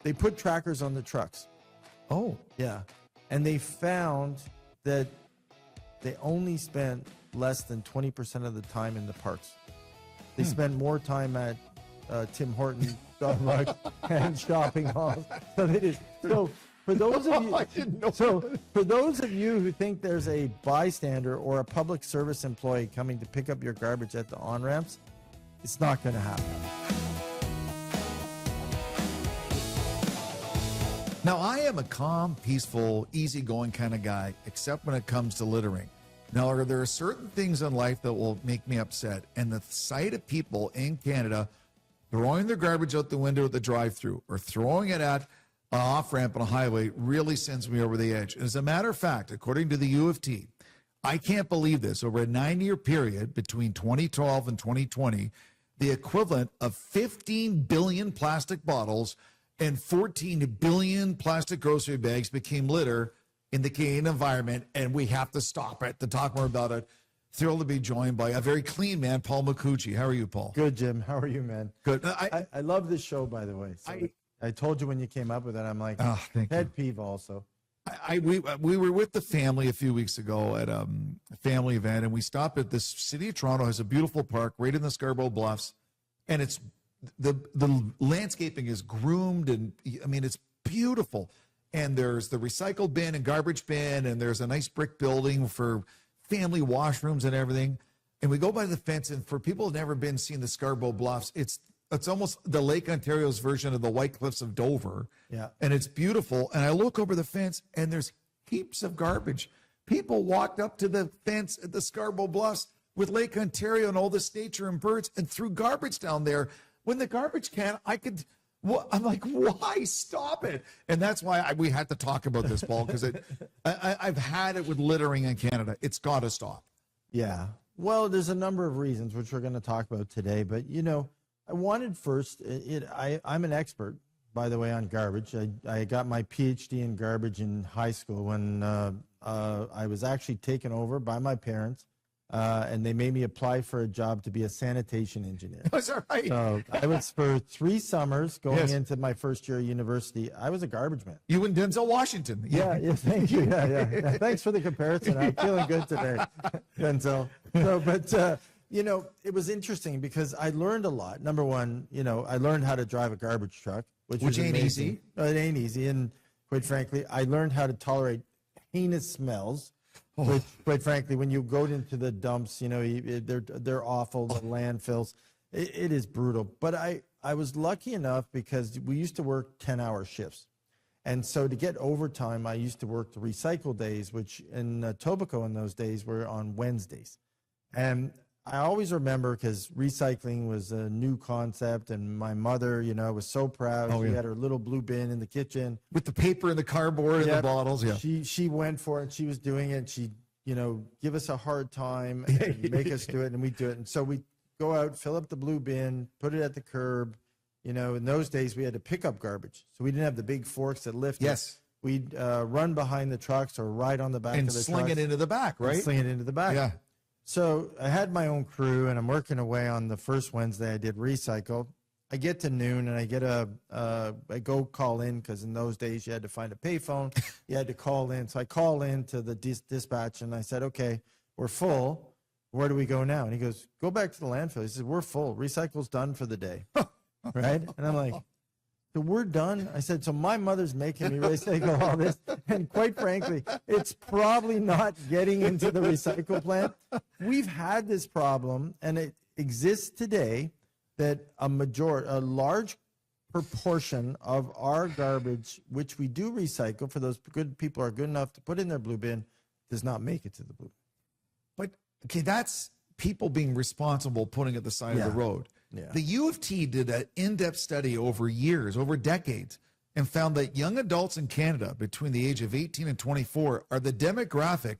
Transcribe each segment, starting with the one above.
they put trackers on the trucks. Oh. Yeah. And they found that they only spent less than 20% of the time in the parks. They spent more time at Tim Hortons, Starbucks, and shopping malls. So they did. So for those of you, for those of you who think there's a bystander or a public service employee coming to pick up your garbage at the on-ramps, it's not going to happen. Now, I am a calm, peaceful, easygoing kind of guy, except when it comes to littering. Now, there are certain things in life that will make me upset, and the sight of people in Canada throwing their garbage out the window at the drive-thru or throwing it at an off-ramp on a highway really sends me over the edge. As a matter of fact, according to the U of T, I can't believe this, over a 9-year period between 2012 and 2020, the equivalent of 15 billion plastic bottles and 14 billion plastic grocery bags became litter in the Canadian environment, and we have to stop it. To talk more about it, thrilled to be joined by a very clean man, Paul McCucci. How are you, Paul? Good, Jim. How are you, man? Good. I love this show, by the way. So I told you when you came up with it, I'm like, pet peeve also. We were with the family a few weeks ago at a family event, and we stopped at this city of Toronto, has a beautiful park right in the Scarborough Bluffs, and it's the landscaping is groomed, and I mean, it's beautiful. And there's the recycle bin and garbage bin, and there's a nice brick building for family washrooms and everything. And we go by the fence, and for people who've never seen the Scarborough Bluffs, it's almost the Lake Ontario's version of the White Cliffs of Dover. Yeah. And it's beautiful. And I look over the fence, and there's heaps of garbage. People walked up to the fence at the Scarborough Bluffs with Lake Ontario and all this nature and birds and threw garbage down there. When the garbage can, I'm like, why stop it? And that's why we had to talk about this, Paul, because I've had it with littering in Canada. It's got to stop. Yeah. Well, there's a number of reasons, which we're going to talk about today. But, you know, I wanted first, I'm an expert, by the way, on garbage. I got my PhD in garbage in high school when I was actually taken over by my parents. And they made me apply for a job to be a sanitation engineer. Is that right? So I was, for 3 summers going into my first year of university, I was a garbage man. You and Denzel Washington. Yeah, thank you. Yeah. Thanks for the comparison. I'm feeling good today, Denzel. So, but, you know, it was interesting because I learned a lot. Number one, you know, I learned how to drive a garbage truck, which ain't amazing. easy. No, it ain't easy. And quite frankly, I learned how to tolerate heinous smells. Which, quite frankly, when you go into the dumps, you know, they're awful, the landfills. It is brutal. But I was lucky enough because we used to work 10-hour shifts. And so to get overtime, I used to work the recycle days, which in Etobicoke in those days were on Wednesdays. And I always remember because recycling was a new concept, and my mother, you know, was so proud. She had her little blue bin in the kitchen with the paper and the cardboard and the bottles. Yeah, she went for it. She was doing it. She'd, you know, give us a hard time and make us do it, and we do it. And so we go out, fill up the blue bin, put it at the curb. You know, in those days we had to pick up garbage, so we didn't have the big forks that lift. Yes. We'd run behind the trucks or ride on the back of the trucks. And sling it into the back, right? Sling it into the back. Yeah. So I had my own crew, and I'm working away on the first Wednesday I did recycle. I get to noon, and I get I go call in, because in those days you had to find a payphone. You had to call in. So I call in to the dispatch, and I said, okay, we're full. Where do we go now? And he goes, go back to the landfill. He says, we're full. Recycle's done for the day. Right? And I'm like, so we're done? I said, so my mother's making me recycle all this. And quite frankly, it's probably not getting into the recycle plant. We've had this problem, and it exists today, that a large proportion of our garbage, which we do recycle, for those good people who are good enough to put in their blue bin, does not make it to the blue bin. But, okay, that's people being responsible, putting it at the side of the road. Yeah. The U of T did an in-depth study over years, over decades, and found that young adults in Canada between the age of 18 and 24 are the demographic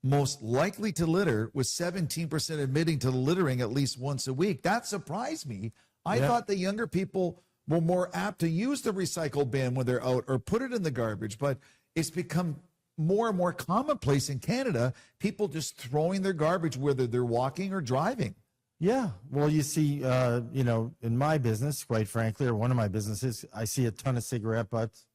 most likely to litter, with 17% admitting to littering at least once a week. That surprised me. I thought the younger people were more apt to use the recycle bin when they're out or put it in the garbage, but it's become more and more commonplace in Canada, people just throwing their garbage, whether they're walking or driving. Yeah. Well, you see, in my business, quite frankly, or one of my businesses, I see a ton of cigarette butts,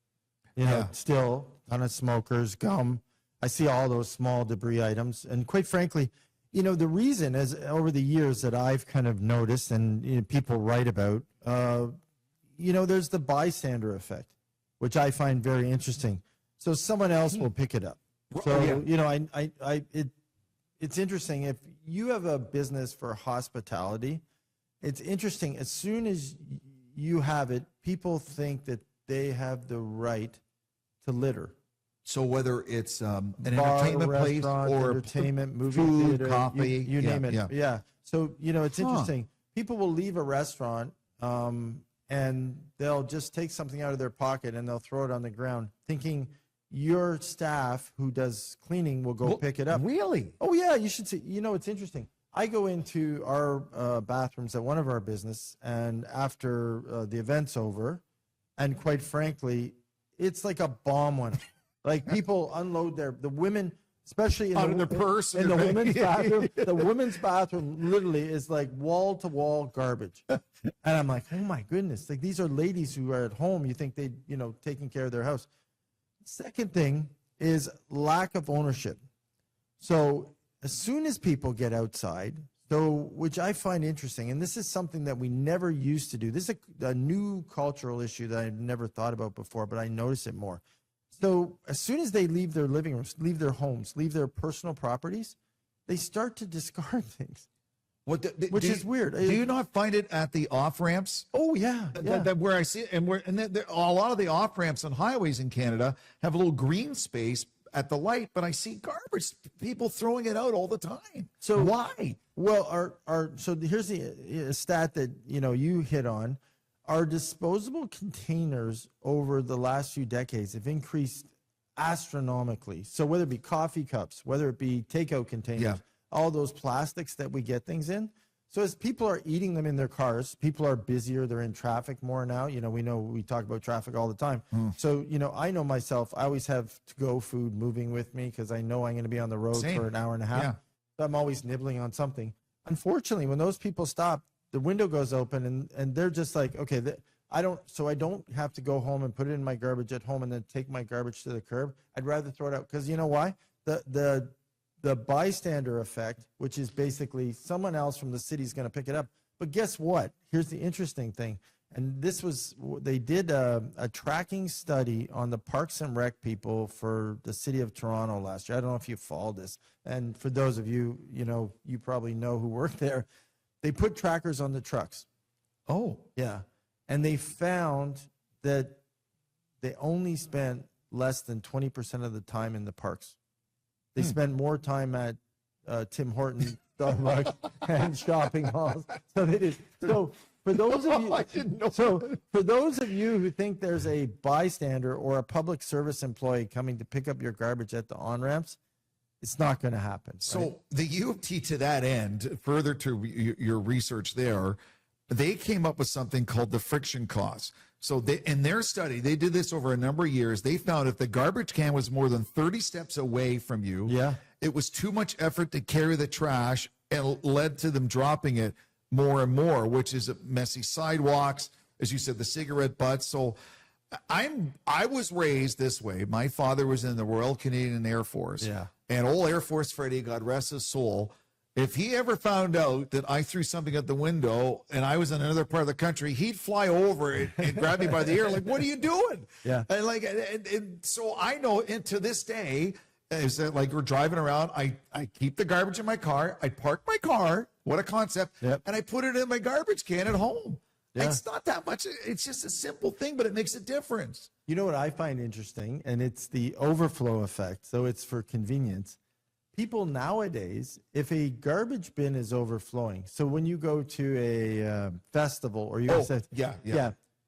Yeah. still a ton of smokers, gum. I see all those small debris items. And quite frankly, the reason is over the years that I've kind of noticed and people write about, there's the bystander effect, which I find very interesting. So someone else will pick it up. So, it's interesting. If you have a business for hospitality, it's interesting. As soon as you have it, people think that they have the right to litter. So whether it's an Bar, entertainment place restaurant, or entertainment, movie food, theater, coffee, you name it. Yeah. Yeah. So, it's interesting. People will leave a restaurant and they'll just take something out of their pocket and they'll throw it on the ground thinking your staff who does cleaning will go pick it up. Really? Oh, yeah, you should see. It's interesting. I go into our bathrooms at one of our business, and after the event's over, and quite frankly, it's like a bomb went off. Like people unload the women, especially in the purse in the women's bathroom. The women's bathroom literally is like wall to wall garbage, and I'm like, oh my goodness! Like these are ladies who are at home. You think they, taking care of their house. Second thing is lack of ownership. So as soon as people get outside, which I find interesting, and this is something that we never used to do. This is a new cultural issue that I've never thought about before, but I notice it more. So as soon as they leave their living rooms, leave their homes, leave their personal properties, they start to discard things. Which is weird. Do you not find it at the off ramps? Oh yeah, Where I see it, and a lot of the off ramps on highways in Canada have a little green space at the light, but I see garbage people throwing it out all the time. So why? Well, so here's the stat that you hit on. Our disposable containers over the last few decades have increased astronomically. So whether it be coffee cups, whether it be takeout containers, all those plastics that we get things in. So as people are eating them in their cars, people are busier. They're in traffic more now. We talk about traffic all the time. So, I know myself, I always have to-go food moving with me because I know I'm going to be on the road for an hour and a half. Yeah. So I'm always nibbling on something. Unfortunately, when those people stop, the window goes open and they're just like, okay, I don't have to go home and put it in my garbage at home and then take my garbage to the curb. I'd rather throw it out because you know why? The bystander effect, which is basically someone else from the city is going to pick it up. But guess what? Here's the interesting thing. And they did a tracking study on the Parks and Rec people for the city of Toronto last year. I don't know if you followed this. And for those of you, you probably know who work there. They put trackers on the trucks. Oh. Yeah. And they found that they only spent less than 20% of the time in the parks. They spend more time at Tim Hortons, Starbucks, and shopping malls. So they did. So for those of you, I didn't know. So for those of you who think there's a bystander or a public service employee coming to pick up your garbage at the on ramps, it's not going to happen. So right? the U of T, to that end, further to your research there, they came up with something called the friction cost. So in their study, they did this over a number of years. They found if the garbage can was more than 30 steps away from you, it was too much effort to carry the trash and led to them dropping it more and more, which is messy sidewalks, as you said, the cigarette butts. So I was raised this way. My father was in the Royal Canadian Air Force. Yeah. And old Air Force Freddie, God rest his soul, if he ever found out that I threw something at the window and I was in another part of the country, he'd fly over and grab me by the ear, like, what are you doing? Yeah. And so I know, and to this day, is that like we're driving around, I keep the garbage in my car, I park my car, what a concept, and I put it in my garbage can at home. Yeah. It's not that much. It's just a simple thing, but it makes a difference. You know what I find interesting, and it's the overflow effect. So it's for convenience. People nowadays, if a garbage bin is overflowing, so when you go to a festival or you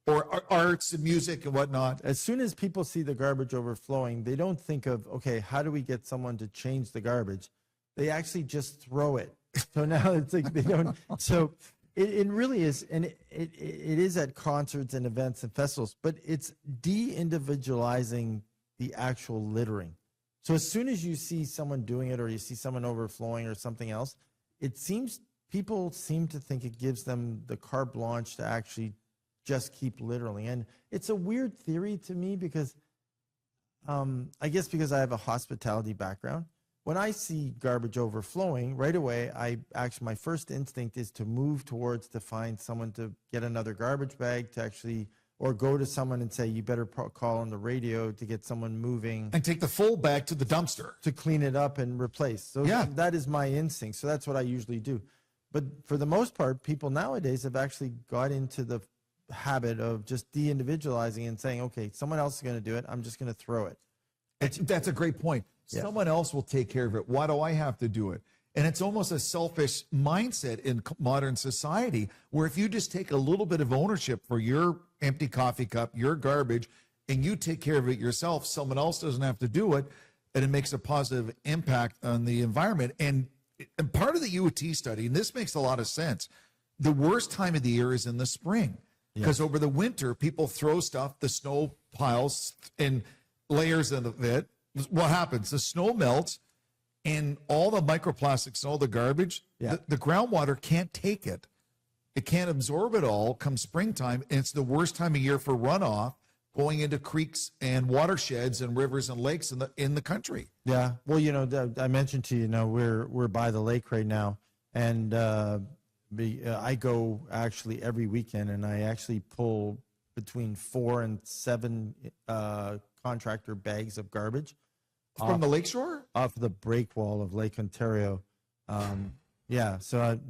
or arts and music and whatnot, as soon as people see the garbage overflowing, they don't think of, okay, how do we get someone to change the garbage? They actually just throw it. So now it's like they don't. So it really is, and it is at concerts and events and festivals, but it's de-individualizing the actual littering. So as soon as you see someone doing it or you see someone overflowing or something else, it seems people seem to think it gives them the carte blanche to actually just keep littering. And it's a weird theory to me because I guess because I have a hospitality background. When I see garbage overflowing, right away, my first instinct is to move towards to find someone to get another garbage bag to actually, or go to someone and say, you better call on the radio to get someone moving. And take the full bag to the dumpster. To clean it up and replace. So Yeah. that is my instinct. So that's what I usually do. But for the most part, people nowadays have actually got into the habit of just de-individualizing and saying, okay, someone else is going to do it. I'm just going to throw it. That's a great point. Yeah. Someone else will take care of it. Why do I have to do it? And it's almost a selfish mindset in modern society where if you just take a little bit of ownership for your empty coffee cup, your garbage, and you take care of it yourself, someone else doesn't have to do it, and it makes a positive impact on the environment. And part of the UT study, and this makes a lot of sense, the worst time of the year is in the spring. Because over the winter, people throw stuff, the snow piles in layers of it. What happens? The snow melts, and all the microplastics and all the garbage, the groundwater can't take it. It can't absorb it all come springtime, and it's the worst time of year for runoff going into creeks and watersheds and rivers and lakes in the country. Yeah. Well, I mentioned to you, we're by the lake right now, and I go actually every weekend, and I actually pull between 4 and 7 contractor bags of garbage From the lakeshore? off the break wall of Lake Ontario. Yeah, so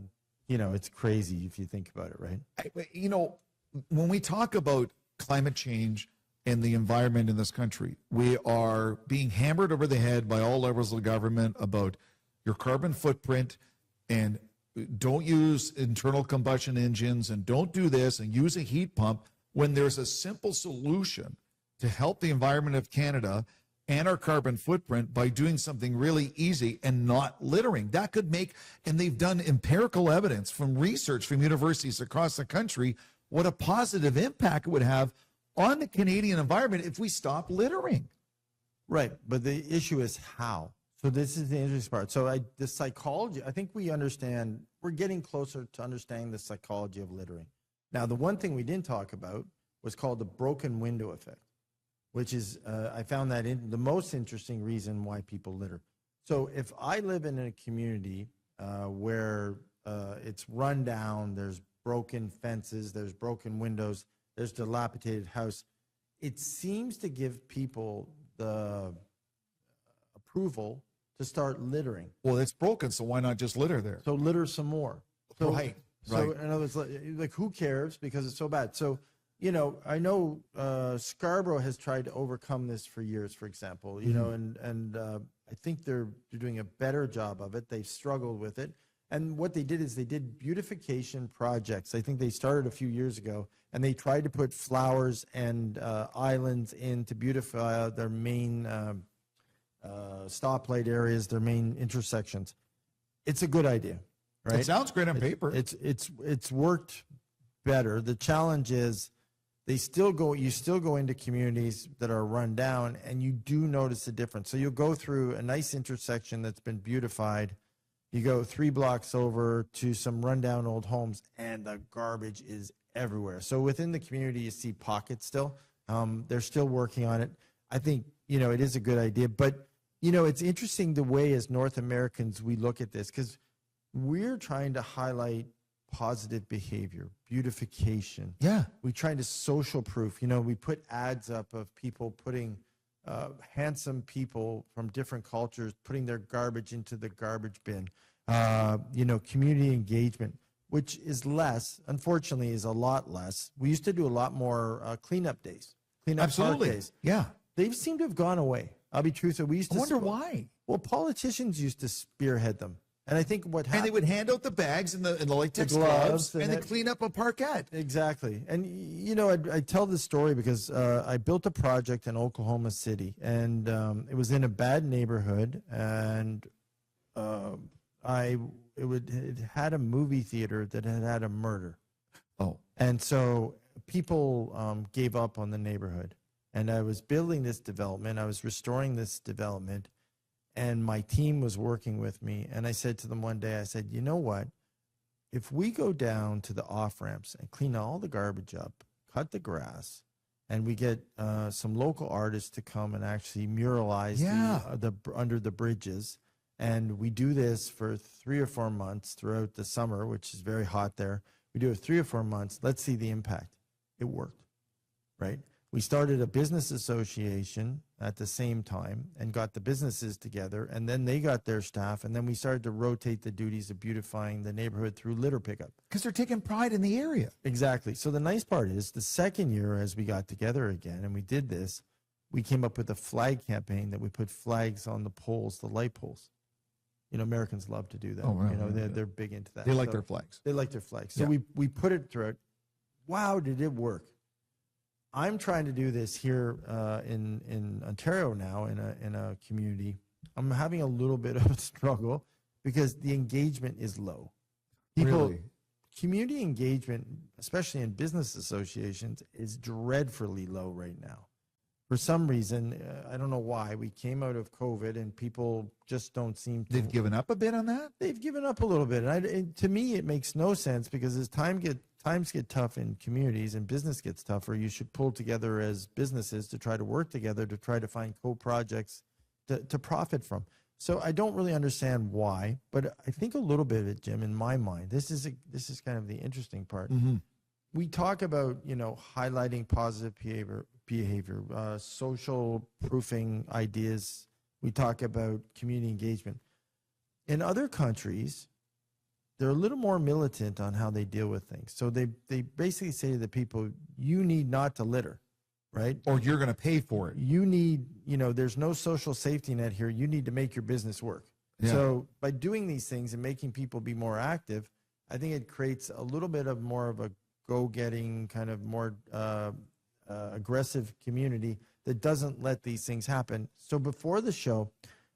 it's crazy if you think about it, right? When we talk about climate change and the environment in this country, we are being hammered over the head by all levels of government about your carbon footprint and don't use internal combustion engines and don't do this and use a heat pump, when there's a simple solution to help the environment of Canada and our carbon footprint by doing something really easy and not littering. That could make, and they've done empirical evidence from research from universities across the country, what a positive impact it would have on the Canadian environment if we stop littering. Right, but the issue is how. So this is the interesting part. So the psychology, I think we're getting closer to understanding the psychology of littering. Now, the one thing we didn't talk about was called the broken window effect, which is, I found that the most interesting reason why people litter. So if I live in a community where it's run down, there's broken fences, there's broken windows, there's dilapidated house, it seems to give people the approval to start littering. Well, it's broken, so why not just litter there? So litter some more. So, Right. So in other words, like who cares because it's so bad. So, I know Scarborough has tried to overcome this for years, for example, and I think they're doing a better job of it. They've struggled with it. And what they did is they did beautification projects. I think they started a few years ago, and they tried to put flowers and islands in to beautify their main stoplight areas, their main intersections. It's a good idea, right? It sounds great on paper. It's worked better. The challenge is you still go into communities that are run down, and you do notice a difference. So you'll go through a nice intersection that's been beautified. You go 3 blocks over to some rundown old homes, and the garbage is everywhere. So within the community, you see pockets still. They're still working on it. I think, it is a good idea. But, it's interesting the way as North Americans we look at this, because we're trying to highlight positive behavior, beautification. Yeah. We're trying to social proof. We put ads up of people putting handsome people from different cultures putting their garbage into the garbage bin. Community engagement, which is less, unfortunately, is a lot less. We used to do a lot more cleanup days, cleanup park days. Yeah. They seem to have gone away. I'll be truthful. We used to. I wonder why. Well, politicians used to spearhead them. And I think what happened. And they would hand out the bags and the latex gloves and they clean up a parquet. Exactly. And, I tell this story because I built a project in Oklahoma City, and it was in a bad neighborhood, and it had a movie theater that had a murder. Oh. And so people gave up on the neighborhood. And I was building this development. I was restoring this development. And my team was working with me. And I said to them one day, I said, you know what? if we go down to the off ramps and clean all the garbage up, cut the grass, and we get some local artists to come and actually muralize the under the bridges, and we do this for 3 or 4 months throughout the summer, which is very hot there. We do it 3 or 4 months. Let's see the impact. It worked, right? We started a business association at the same time and got the businesses together, and then they got their staff, and then we started to rotate the duties of beautifying the neighborhood through litter pickup. Because they're taking pride in the area. Exactly. So the nice part is the second year as we got together again and we did this, we came up with a flag campaign that we put flags on the poles, the light poles. You know, Americans love to do that. Oh, right, you know, right, they're big into that. They like their flags. They like their flags. So we put it throughout. Wow, did it work? I'm trying to do this here in Ontario now in a community. I'm having a little bit of a struggle because the engagement is low. Community engagement, especially in business associations, is dreadfully low right now. For some reason, I don't know why, we came out of COVID and people just don't seem to. They've given up a bit on that? They've given up a little bit. And to me, it makes no sense because as times get tough in communities and business gets tougher, you should pull together as businesses to try to work together to try to find co-projects to profit from. So I don't really understand why, but I think a little bit of it, Jim, in my mind, this is kind of the interesting part. Mm-hmm. We talk about, you know, highlighting positive behavior, social proofing ideas. We talk about community engagement. In other countries, they're a little more militant on how they deal with things. So they basically say to the people, you need not to litter, right? Or you're going to pay for it. You need, you know, there's no social safety net here. You need to make your business work. Yeah. So by doing these things and making people be more active, I think it creates a little bit of more of a go-getting kind of more aggressive community that doesn't let these things happen. So before the show,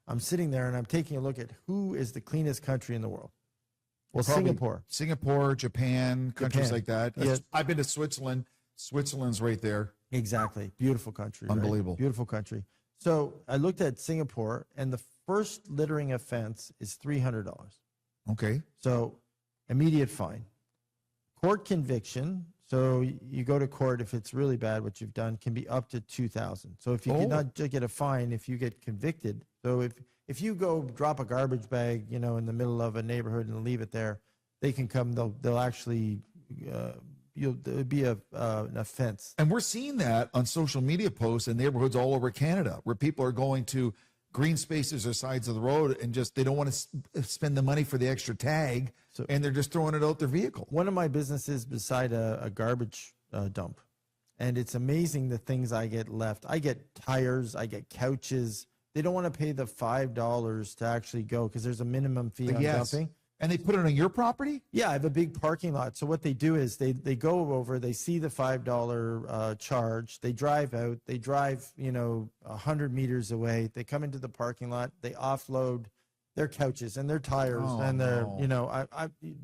I'm sitting there and I'm taking a look at who is the cleanest country in the world. Well, Probably Singapore, Japan, countries like that. Yeah. I've been to Switzerland. Switzerland's right there. Exactly. Beautiful country. Unbelievable. Right? Beautiful country. So I looked at Singapore, and the first littering offense is $300. Okay. So immediate fine. Court conviction. So you go to court if it's really bad, what you've done can be up to $2,000. So if you did not get a fine, if you get convicted, so if you go drop a garbage bag, you know, in the middle of a neighborhood and leave it there, they can come. They'll actually it'll be an offense. And we're seeing that on social media posts in neighborhoods all over Canada, where people are going to green spaces or sides of the road and just they don't want to spend the money for the extra tag, and they're just throwing it out their vehicle. One of my businesses beside a garbage dump, and it's amazing the things I get left. I get tires, I get couches. They don't want to pay the $5 to actually go because there's a minimum fee on dumping. And they put it on your property? Yeah, I have a big parking lot. So what they do is they go over, they see the $5 charge, they drive out, they drive, you know, 100 meters away, they come into the parking lot, they offload their couches and their tires and their, you know,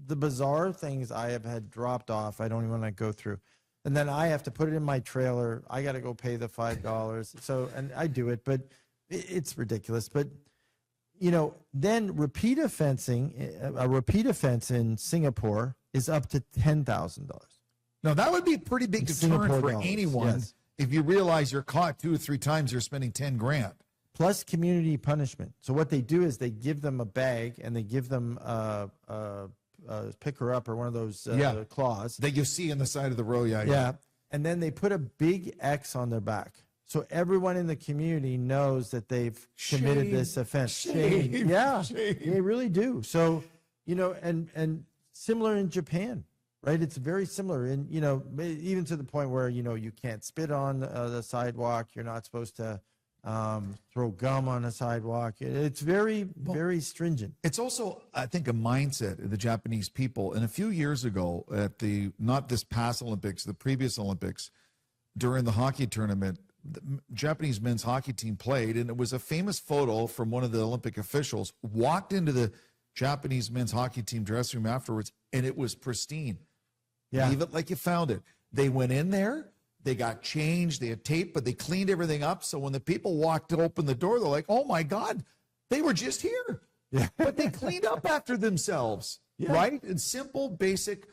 the bizarre things I have had dropped off, I don't even want to go through. And then I have to put it in my trailer. I got to go pay the $5. So, and I do it, but it's ridiculous. But you know, then a repeat offense in Singapore is up to $10,000. Now, that would be a pretty big deterrent for anyone. Yes. If you realize you're caught 2 or 3 times, you're spending $10,000. Plus community punishment. So what they do is they give them a bag and they give them a picker up or one of those claws. That you see on the side of the road. Yeah. And then they put a big X on their back. So everyone in the community knows that they've committed this offense. Shame. Yeah, they really do. So, you know, and similar in Japan, right? It's very similar. And, you know, even to the point where, you know, you can't spit on the sidewalk. You're not supposed to throw gum on a sidewalk. It's very, very stringent. It's also, I think, a mindset of the Japanese people. And a few years ago at not this past Olympics, the previous Olympics, during the hockey tournament, the Japanese men's hockey team played, and it was a famous photo from one of the Olympic officials walked into the Japanese men's hockey team dressing room afterwards, and it was pristine. Yeah. Leave it like you found it. They went in there, they got changed, they had tape, but they cleaned everything up. So when the people walked to open the door, they're like, oh my God, they were just here. Yeah. But they cleaned up after themselves. right? It's simple, basic,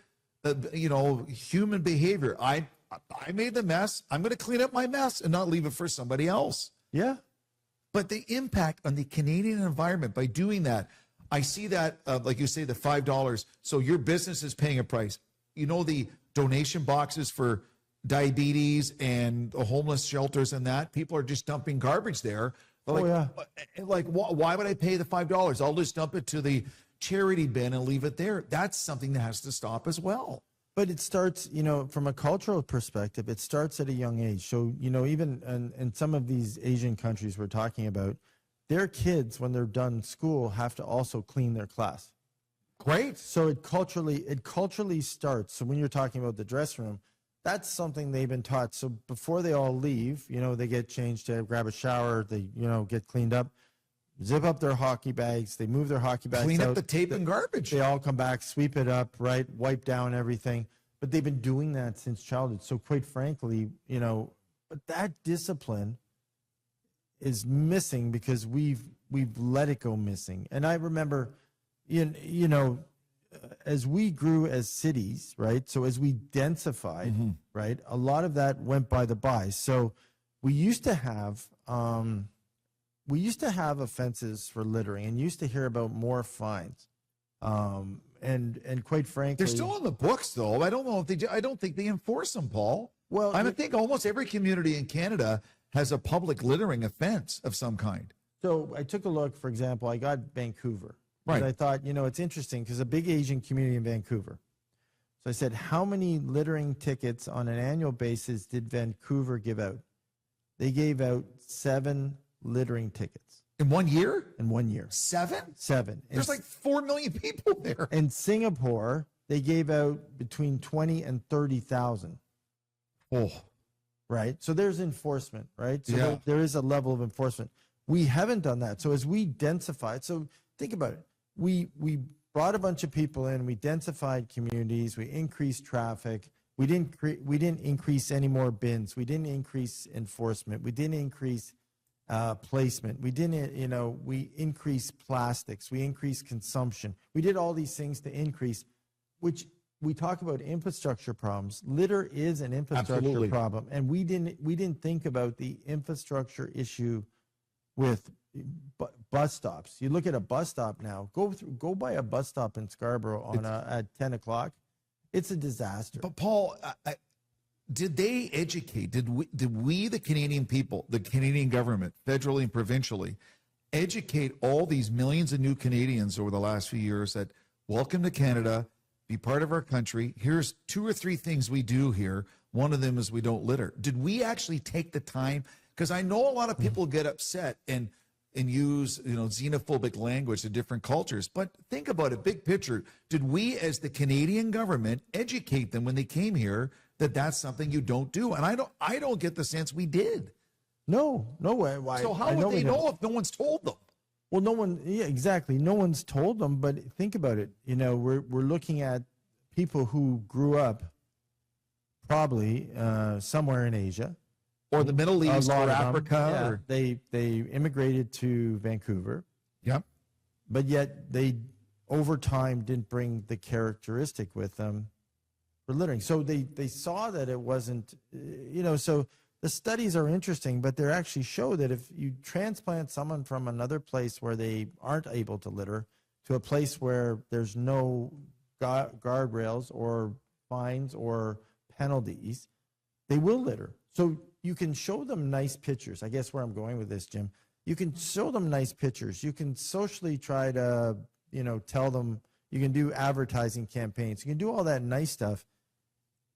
human behavior. I made the mess. I'm going to clean up my mess and not leave it for somebody else. Yeah. But the impact on the Canadian environment by doing that, I see that, like you say, the $5. So your business is paying a price. You know, the donation boxes for diabetes and the homeless shelters and that, people are just dumping garbage there. Like, why would I pay the $5? I'll just dump it to the charity bin and leave it there. That's something that has to stop as well. But it starts, from a cultural perspective, it starts at a young age. So, even in some of these Asian countries we're talking about, their kids, when they're done school, have to also clean their class. Great. So it culturally starts. So when you're talking about the dressing room, that's something they've been taught. So before they all leave, they get changed to grab a shower, they, get cleaned up, zip up their hockey bags, they move their hockey bags Clean out, up the tape and garbage. They all come back, sweep it up, right, wipe down everything. But they've been doing that since childhood. So quite frankly, but that discipline is missing because we've let it go missing. And I remember, as we grew as cities, right? So as we densified, right? A lot of that went by the by. So we used to have offenses for littering, and used to hear about more fines. And quite frankly, they're still on the books, though. I don't know if they do. I don't think they enforce them, Paul. Well, I think almost every community in Canada has a public littering offense of some kind. So I took a look, for example, I got Vancouver. Right. And I thought, it's interesting because a big Asian community in Vancouver. So I said, how many littering tickets on an annual basis did Vancouver give out? They gave out 7 littering tickets. In 1 year? In 1 year. 7? 7. There's like 4 million people there. In Singapore, they gave out between 20 and 30,000. Oh. Right? So there's enforcement, right? So Yeah. there is a level of enforcement. We haven't done that. So as we densified, so think about it. We brought a bunch of people in, we densified communities, we increased traffic. We didn't increase any more bins. We didn't increase enforcement. We didn't increase placement. We didn't, we increased plastics. We increased consumption. We did all these things to increase, which we talk about infrastructure problems. Litter is an infrastructure Absolutely. problem, and we didn't think about the infrastructure issue with bus stops. You look at a bus stop now. Go by a bus stop in Scarborough at 10 o'clock. It's a disaster. But Paul, did they educate? Did we, the Canadian people, the Canadian government, federally and provincially, educate all these millions of new Canadians over the last few years that welcome to Canada, be part of our country? Here's 2 or 3 things we do here. One of them is we don't litter. Did we actually take the time? Because I know a lot of people get upset and use xenophobic language to different cultures. But think about it, big picture. Did we, as the Canadian government, educate them when they came here that that's something you don't do? And I don't get the sense we did. No way. Why? So how would they know if no one's told them? Well, no one. Yeah, exactly. No one's told them. But think about it. We're looking at people who grew up probably somewhere in Asia. Or the Middle East or of them, Africa. yeah, Or... They immigrated to Vancouver. Yep. But yet they, over time, didn't bring the characteristic with them for littering. So they saw that it wasn't, so the studies are interesting, but they actually show that if you transplant someone from another place where they aren't able to litter to a place where there's no guardrails or fines or penalties, they will litter. So you can show them nice pictures. I guess where I'm going with this, Jim, you can show them nice pictures. You can socially try to, tell them, you can do advertising campaigns. You can do all that nice stuff.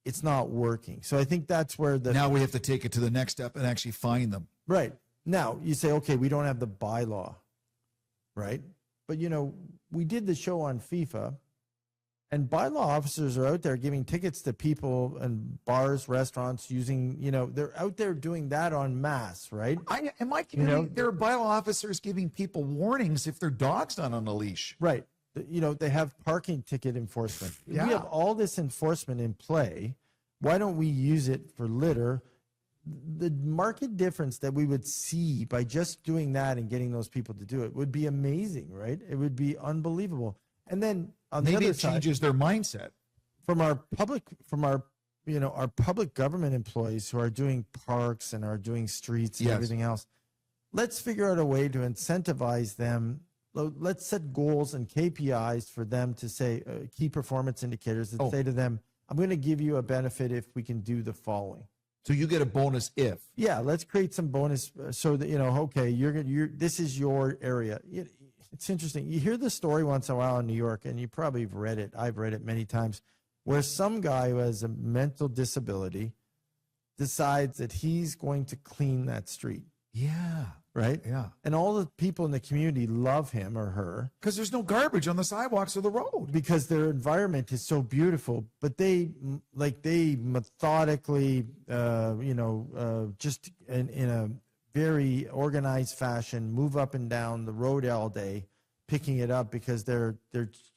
It's not working. So I think that's where now we have to take it to the next step and actually find them. Right. Now you say, okay, we don't have the bylaw, right? But, we did the show on FIFA. And bylaw officers are out there giving tickets to people and bars, restaurants using, they're out there doing that en masse, right? In my community, there are bylaw officers giving people warnings if their dog's not on a leash. Right. They have parking ticket enforcement. Yeah. We have all this enforcement in play. Why don't we use it for litter? The market difference that we would see by just doing that and getting those people to do it would be amazing, right? It would be unbelievable. And then on the Maybe other it side, changes their mindset. from our our public government employees who are doing parks and are doing streets and Yes. everything else, let's figure out a way to incentivize them. Let's set goals and KPIs for them to say, key performance indicators that say to them, I'm going to give you a benefit if we can do the following. So you get a bonus if. Yeah, let's create some bonus so that, okay, this is your area. It's interesting. You hear the story once in a while in New York, and you probably have read it. I've read it many times, where some guy who has a mental disability decides that he's going to clean that street. Yeah. Right? Yeah. And all the people in the community love him or her. Because there's no garbage on the sidewalks or the road. Because their environment is so beautiful, but they methodically, just in a very organized fashion, move up and down the road all day, picking it up because they're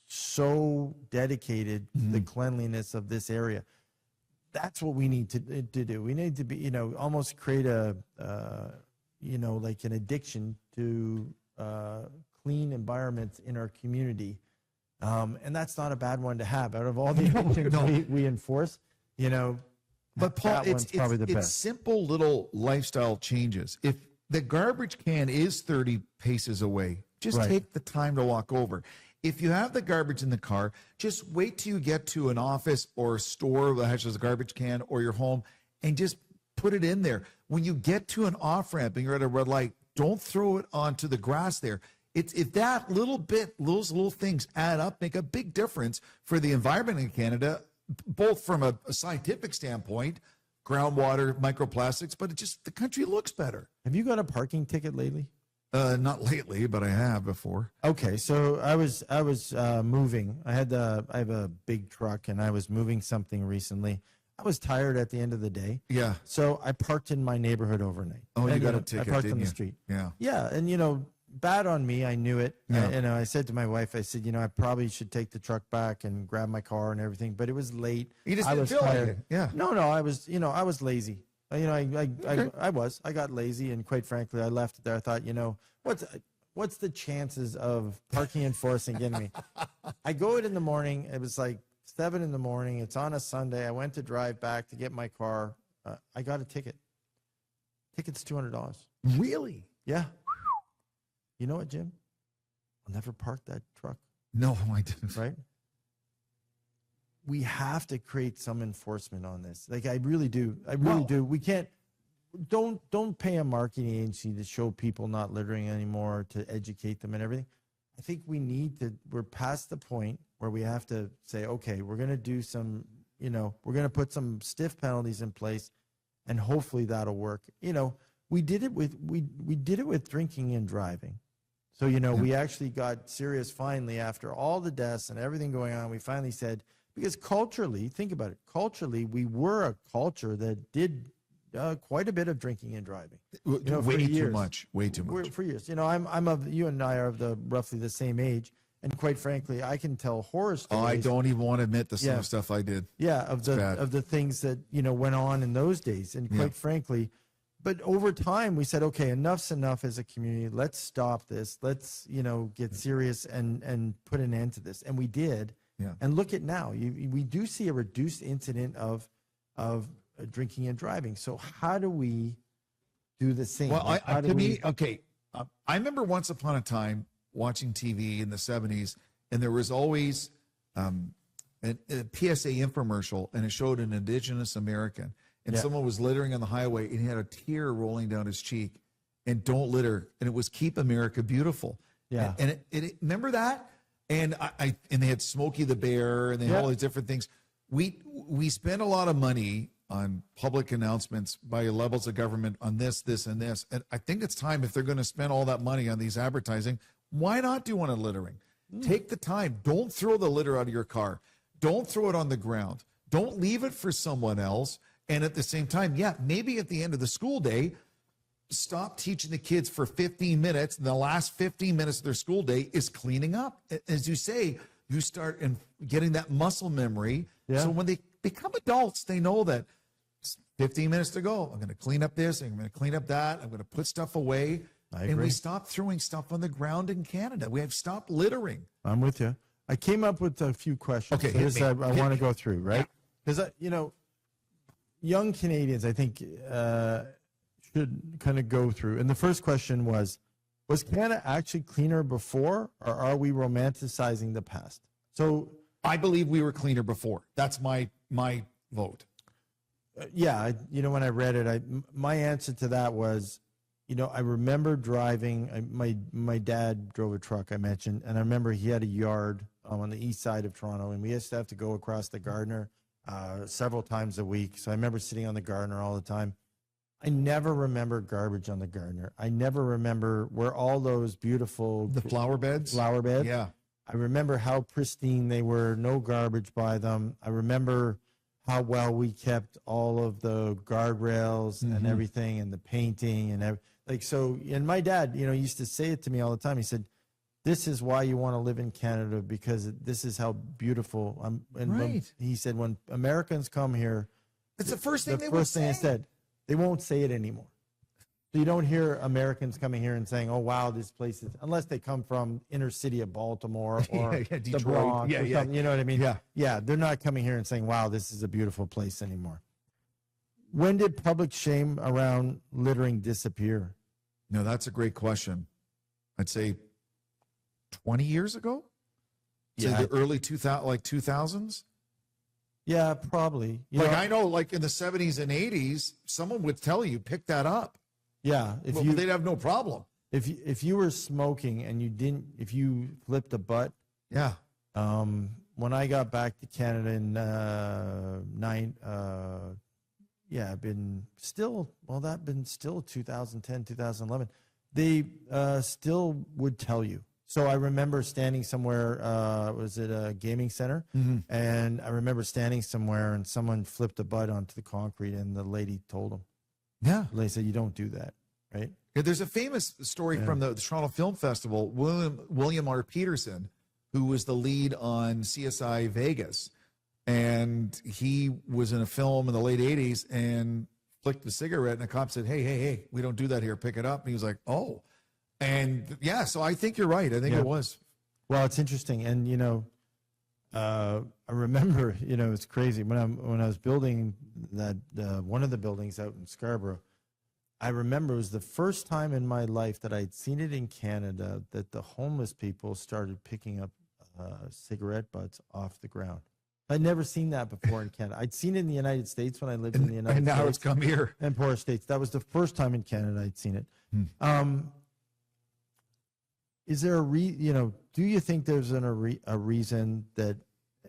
so dedicated to the cleanliness of this area. That's what we need to do. We need to be, almost create like an addiction to clean environments in our community. And that's not a bad one to have. Out of all the addictions we enforce, But Paul, that one's probably the it's best. simple little lifestyle changes. If the garbage can is 30 paces away, just Right. take the time to walk over. If you have the garbage in the car, just wait till you get to an office or a store that has a garbage can or your home and just put it in there. When you get to an off-ramp and you're at a red light, don't throw it onto the grass there. If that little bit, those little things add up, make a big difference for the environment in Canada, both from a scientific standpoint, groundwater, microplastics, but the country looks better. Have you got a parking ticket lately? Not lately, but I have before. Okay, so I was moving. I have a big truck, and I was moving something recently. I was tired at the end of the day. Yeah. So I parked in my neighborhood overnight. Oh, you And, got a ticket, I parked didn't on the you? street. Yeah. Yeah, and bad on me. I knew it. Yeah. I said to my wife, I said, I probably should take the truck back and grab my car and everything. But it was late. You just I didn't was feel like tired. it. Yeah. No, I was, I was lazy. I got lazy, and quite frankly, I left it there. I thought, what's the chances of parking enforcing getting me? I go it in the morning. It was like 7 in the morning. It's on a Sunday. I went to drive back to get my car. I got a ticket. Ticket's $200. Really? Yeah. You know what, Jim? I'll never park that truck, No, I didn't. right? We have to create some enforcement on this. Like, I really do. I really do. We can't. Don't pay a marketing agency to show people not littering anymore, to educate them and everything. I think we're past the point where we have to say, okay, we're going to do some, we're going to put some stiff penalties in place, and hopefully that'll work. We did it with drinking and driving. So, we actually got serious finally after all the deaths and everything going on. We finally said, because culturally, think about it, culturally, we were a culture that did quite a bit of drinking and driving. Way too much. Way too much. For years. You and I are of roughly the same age. And quite frankly, I can tell horror stories. Oh, I don't even want to admit the some stuff I did. Yeah, of the things that, went on in those days. And quite frankly, but over time we said, okay, enough's enough as a community. Let's stop this. Let's, get serious and put an end to this. And we did. Yeah. And look at now. We do see a reduced incident of drinking and driving. So how do we do the same? Well, Like, I remember once upon a time watching TV in the 70s, and there was always a PSA infomercial, and it showed an Indigenous American, and someone was littering on the highway, and he had a tear rolling down his cheek, and don't litter, and it was Keep America Beautiful. Yeah. And remember that? And and they had Smokey the Bear, and they had all these different things. We spent a lot of money on public announcements by levels of government on this, and this. And I think it's time, if they're going to spend all that money on these advertising, why not do one on littering? Take the time. Don't throw the litter out of your car. Don't throw it on the ground. Don't leave it for someone else. And at the same time, maybe at the end of the school day, stop teaching the kids for 15 minutes. And the last 15 minutes of their school day is cleaning up. As you say, you start getting that muscle memory. Yeah. So when they become adults, they know that 15 minutes to go. I'm going to clean up this. I'm going to clean up that. I'm going to put stuff away. I and agree. we stop throwing stuff on the ground in Canada. We have stopped littering. I'm with you. I came up with a few questions. Okay, So hit this me. I want to go through, right? Because, young Canadians, I think, should kind of go through. And the first question was Canada actually cleaner before, or are we romanticizing the past? So, I believe we were cleaner before. That's my vote. yeah, when I read it, my answer to that was, I remember driving. My dad drove a truck, I mentioned, and I remember he had a yard on the east side of Toronto, and we used to have to go across the Gardner several times a week. So I remember sitting on the Gardner all the time. I never remember garbage on the Gardner. I never remember where all those beautiful The flower beds. Yeah. I remember how pristine they were, no garbage by them. I remember how well we kept all of the guardrails and everything, and the painting and so. And my dad, used to say it to me all the time. He said, "This is why you want to live in Canada, because this is how beautiful." Right. He said, when Americans come here, It's the first thing I said, they won't say it anymore. So you don't hear Americans coming here and saying, "Oh wow, this place is," unless they come from inner city of Baltimore or the Detroit. Bronx or Yeah. something. You know what I mean? Yeah. They're not coming here and saying, "Wow, this is a beautiful place" anymore. When did public shame around littering disappear? No, that's a great question. I'd say 20 years ago. Say Yeah. the early 2000s. Yeah, probably. I know, like in the 70s and 80s, someone would tell you, pick that up. Yeah, They'd have no problem. if you were smoking and if you flipped a butt. Yeah. When I got back to Canada in been still 2010, 2011. They still would tell you. So I remember standing somewhere, was it a gaming center? And I remember standing somewhere and someone flipped a butt onto the concrete, and the lady told them. Yeah. They said, "You don't do that," right? Yeah, there's a famous story from the Toronto Film Festival. William R. Peterson, who was the lead on CSI Vegas, and he was in a film in the late 80s and flicked a cigarette, and a cop said, hey, we don't do that here, pick it up. And he was like, oh. And yeah, so I think you're right. I think it was. Well, it's interesting. And, I remember, it's crazy. When I was building that, one of the buildings out in Scarborough, I remember it was the first time in my life that I'd seen it in Canada that the homeless people started picking up cigarette butts off the ground. I'd never seen that before in Canada. I'd seen it in the United States when I lived in the United States. And now it's come here. And poor states. That was the first time in Canada I'd seen it. Is there do you think there's a reason that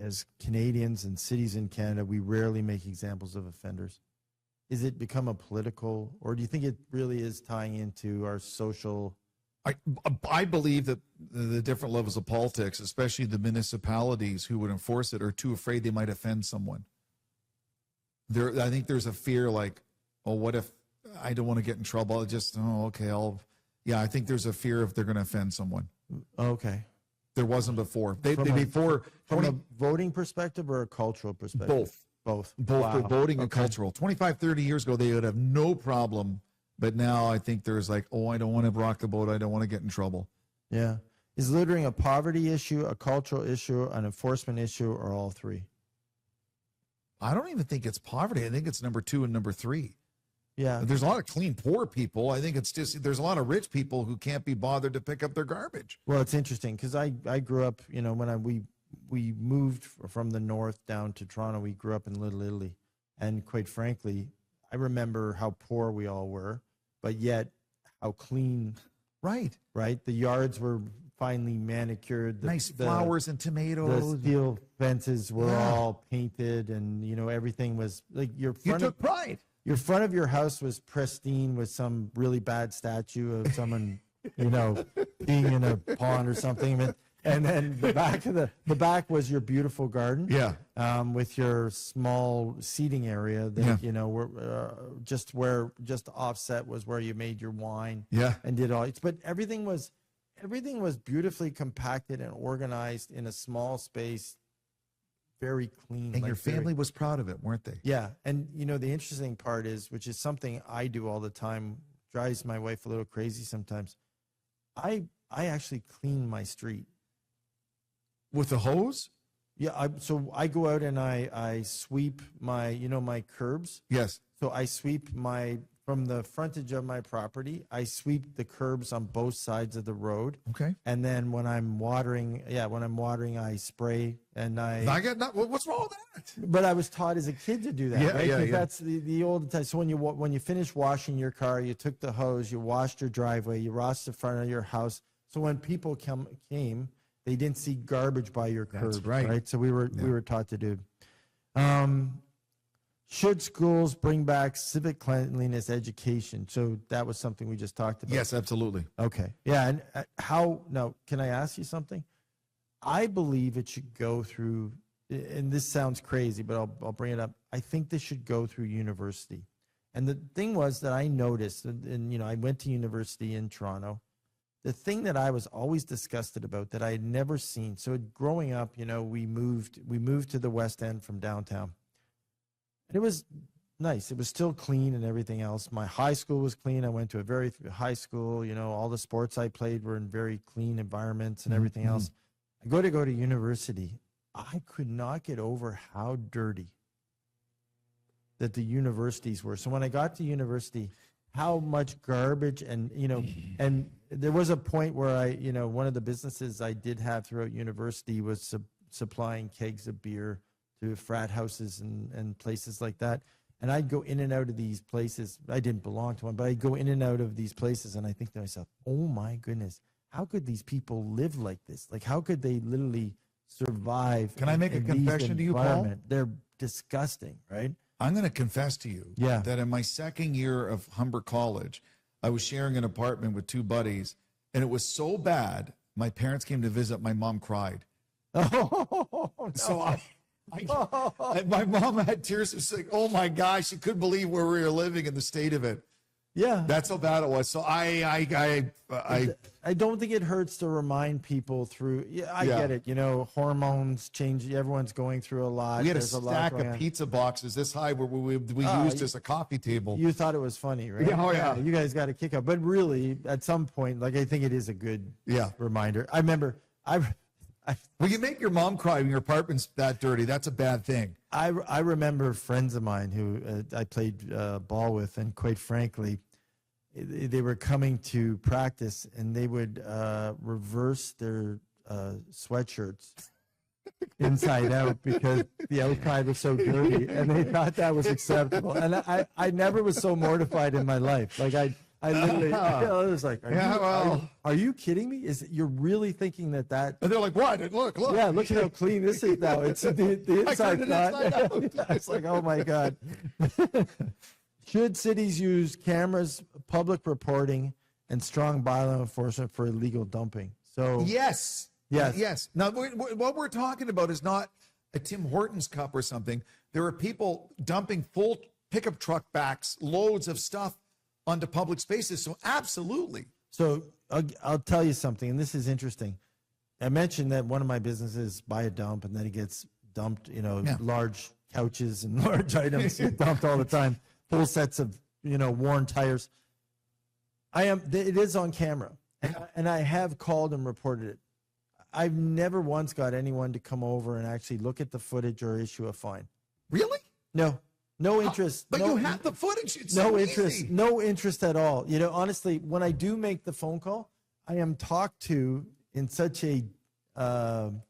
as Canadians and cities in Canada, we rarely make examples of offenders? Is it become a political, or do you think it really is tying into our social? I believe that the different levels of politics, especially the municipalities who would enforce it, are too afraid they might offend someone. I think there's a fear like, oh, what if I don't want to get in trouble? I think there's a fear if they're going to offend someone. Okay. There wasn't before. From a voting perspective or a cultural perspective? Both. Wow. Voting and cultural. 25, 30 years ago, they would have no problem. But now I think there's like, oh, I don't want to rock the boat. I don't want to get in trouble. Yeah. Is littering a poverty issue, a cultural issue, an enforcement issue, or all three? I don't even think it's poverty. I think it's number 2 and number 3. Yeah. There's a lot of clean, poor people. I think it's just, there's a lot of rich people who can't be bothered to pick up their garbage. Well, it's interesting because I grew up, when we moved from the north down to Toronto, we grew up in Little Italy. And quite frankly, I remember how poor we all were, but yet how clean. Right. The yards were finely manicured. Nice flowers and tomatoes. The steel fences were all painted, and, everything was like You took pride. Your front of your house was pristine with some really bad statue of someone, being in a pond or something. And then the back was your beautiful garden. Yeah. With your small seating area that, just offset was where you made your wine. Yeah. And did all, but everything was beautifully compacted and organized in a small space. Very clean. And your family was proud of it, weren't they? Yeah. And, the interesting part is, which is something I do all the time, drives my wife a little crazy sometimes. I actually clean my street. With the hose? Yeah, so I go out and I sweep my, my curbs. Yes. So I sweep from the frontage of my property, I sweep the curbs on both sides of the road. Okay. And then when I'm watering, I spray and what's wrong with that? But I was taught as a kid to do that, Yeah, right? yeah, 'Cause yeah. that's the old time. So when you finish washing your car, you took the hose, you washed your driveway, you washed the front of your house. So when people came, they didn't see garbage by your curb, That's right. So we were taught to do. Should schools bring back civic cleanliness education? So that was something we just talked about. Yes, absolutely. Okay. Yeah. And now, can I ask you something? I believe it should go through, and this sounds crazy, but I'll bring it up. I think this should go through university. And the thing was that I noticed, and I went to university in Toronto. The thing that I was always disgusted about that I had never seen. So growing up, we moved to the West End from downtown. It was nice. It was still clean and everything else. My high school was clean. I went to a very high school. All the sports I played were in very clean environments and everything else. I go to university. I could not get over how dirty that the universities were. So when I got to university, how much garbage and there was a point where one of the businesses I did have throughout university was supplying kegs of beer to frat houses and places like that. And I'd go in and out of these places. I didn't belong to one, but I'd go in and out of these places. And I think to myself, oh my goodness, how could these people live like this? Like, how could they literally survive? Can I make a confession to you, Paul? They're disgusting, right? I'm going to confess to you that in my second year of Humber College, I was sharing an apartment with two buddies, and it was so bad, my parents came to visit, my mom cried. Oh, no. So my mom had tears. She's like, oh my gosh, she couldn't believe where we were living in the state of it. Yeah. That's how bad it was. So I don't think it hurts to remind people through. Yeah, I get it. Hormones change. Everyone's going through a lot. We had There's a stack of pizza boxes this high where we used as a coffee table. You thought it was funny, right? Yeah, yeah. You guys got a kick out. But really, at some point, I think it is a good reminder. I remember, well, you make your mom cry when your apartment's that dirty. That's a bad thing. I remember friends of mine who I played ball with, and quite frankly, they were coming to practice and they would reverse their sweatshirts inside out because the outside was so dirty, and they thought that was acceptable. And I never was so mortified in my life. I literally, I was like, are you kidding me? You're really thinking that? And they're like, what? Look. Yeah, look at how clean this is now. It's the inside not. It's like, oh my God. Should cities use cameras, public reporting, and strong bylaw enforcement for illegal dumping? So yes. Now, what we're talking about is not a Tim Hortons cup or something. There are people dumping full pickup truck backs, loads of stuff onto public spaces. So absolutely. So I'll tell you something, and this is interesting. I mentioned that one of my businesses buy a dump, and then it gets dumped. Large couches and large items get dumped all the time. Full sets of worn tires. It is on camera, and I have called and reported it. I've never once got anyone to come over and actually look at the footage or issue a fine. Really? No interest. But you have the footage. It's no so interest. easy. No interest at all. Honestly, when I do make the phone call, I am talked to in such a, I'm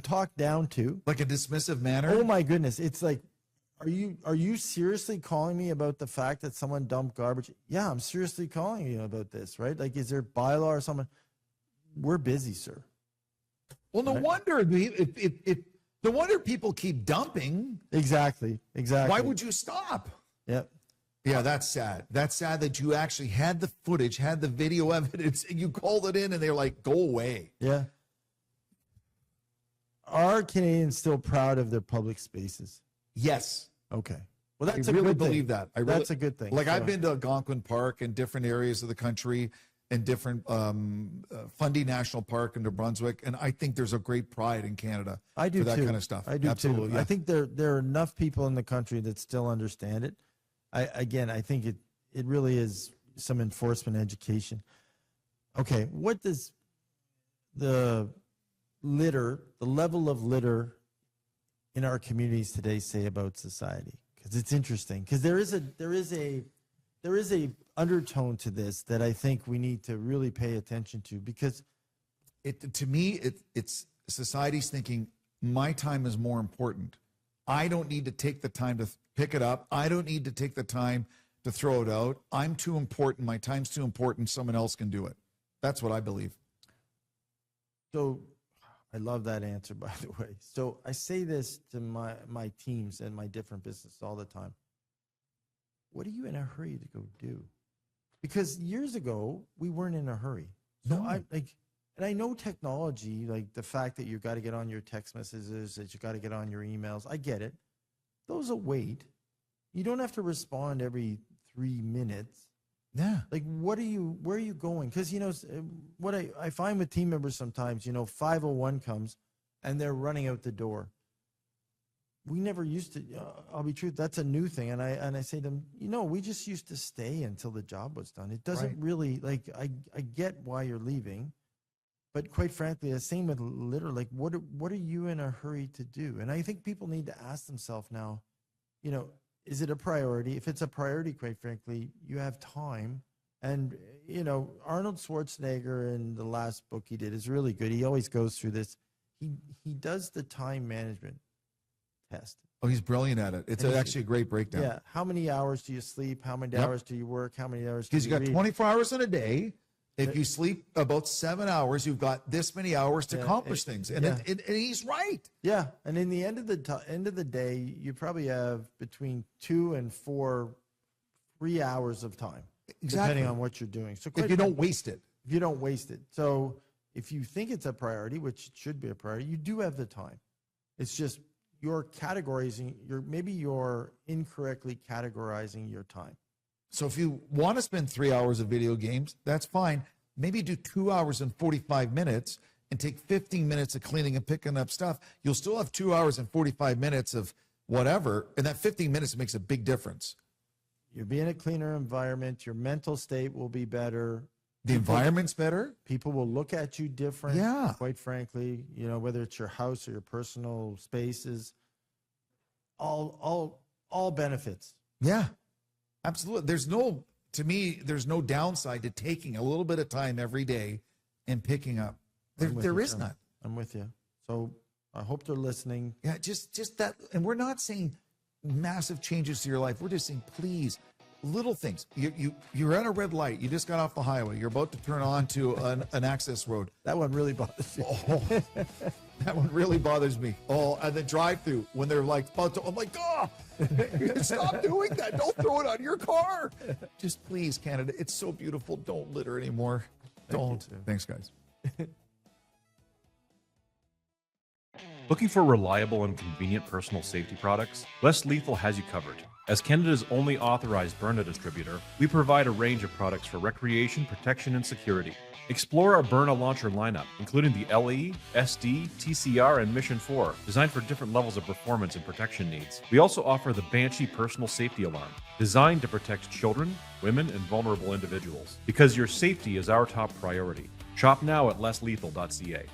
talked down to. Like a dismissive manner? Oh my goodness. It's like, are you seriously calling me about the fact that someone dumped garbage? Yeah, I'm seriously calling you about this, right? Like, is there bylaw or something? We're busy, sir. Well, no wonder no wonder people keep dumping. Exactly. Why would you stop? Yep. Yeah, that's sad. That's sad that you actually had the footage, had the video evidence, and you called it in, and they're like, go away. Yeah. Are Canadians still proud of their public spaces? Yes. Okay. Well, that's I a really good believe thing. that. That's a good thing. Like, I've been to Algonquin Park and different areas of the country and different Fundy National Park in New Brunswick, and I think there's a great pride in Canada for that kind of stuff. I do Absolutely. too. Yeah. I think there are enough people in the country that still understand it. I think it really is some enforcement education. Okay, what does the litter, the level of litter in our communities today say about society? Because it's interesting. Because there is a undertone to this that I think we need to really pay attention to. Because To me, it's society's thinking my time is more important. I don't need to take the time to pick it up. I don't need to take the time to throw it out. I'm too important. My time's too important. Someone else can do it. That's what I believe. so, I love that answer, by the way. So I say this to my teams and my different businesses all the time. What are you in a hurry to go do? Because years ago, we weren't in a hurry. So No. and I know technology, like the fact that you got to get on your text messages, that you got to get on your emails. I get it. Those will wait. You don't have to respond every 3 minutes. Yeah. Like, where are you going? Because, what I find with team members sometimes, 5:01 comes and they're running out the door. We never used to, I'll be true, that's a new thing. And I say to them, we just used to stay until the job was done. It doesn't Right. really, I get why you're leaving. But quite frankly, the same with litter. Like, what are you in a hurry to do? And I think people need to ask themselves now, is it a priority? If it's a priority, quite frankly, you have time. And, Arnold Schwarzenegger in the last book he did is really good. He always goes through this. He does the time management test. Oh, he's brilliant at it. It's And actually a great breakdown. Yeah. How many hours do you sleep? How many Yep. hours do you work? How many hours do Because you you got read? 24 hours in a day. If you sleep about 7 hours, you've got this many hours to Yeah, accomplish things. And, yeah. and he's right. Yeah, and in the end of the day, you probably have between 2 and 3 hours of time, Exactly. depending on what you're doing. So If you don't waste it. if you don't waste it. So if you think it's a priority, which it should be a priority, you do have the time. It's just you're categorizing. You're incorrectly categorizing your time. So if you want to spend 3 hours of video games, that's fine. Maybe do 2 hours and 45 minutes and take 15 minutes of cleaning and picking up stuff. You'll still have 2 hours and 45 minutes of whatever. And that 15 minutes makes a big difference. You'll be in a cleaner environment. Your mental state will be better. The environment's better. People will look at you different. Yeah. Quite frankly, whether it's your house or your personal spaces, all benefits. Yeah, absolutely. To me, there's no downside to taking a little bit of time every day and picking up. There is none. I'm with you. So I hope they're listening. Yeah, just that. And we're not saying massive changes to your life. We're just saying, please, little things. You're at a red light. You just got off the highway. You're about to turn on to an access road. That one really bothers me. Oh, that one really bothers me. Oh, and the drive-through when they're like about to, I'm like, oh, stop doing that. Don't throw it on your car. Just please, Canada. It's so beautiful. Don't litter anymore. Don't. too. Thanks, guys. Looking for reliable and convenient personal safety products? Less Lethal has you covered. As Canada's only authorized Byrna distributor, we provide a range of products for recreation, protection, and security. Explore our Byrna launcher lineup, including the LE, SD, TCR, and Mission 4, designed for different levels of performance and protection needs. We also offer the Banshee personal safety alarm, designed to protect children, women, and vulnerable individuals. Because your safety is our top priority. Shop now at lesslethal.ca.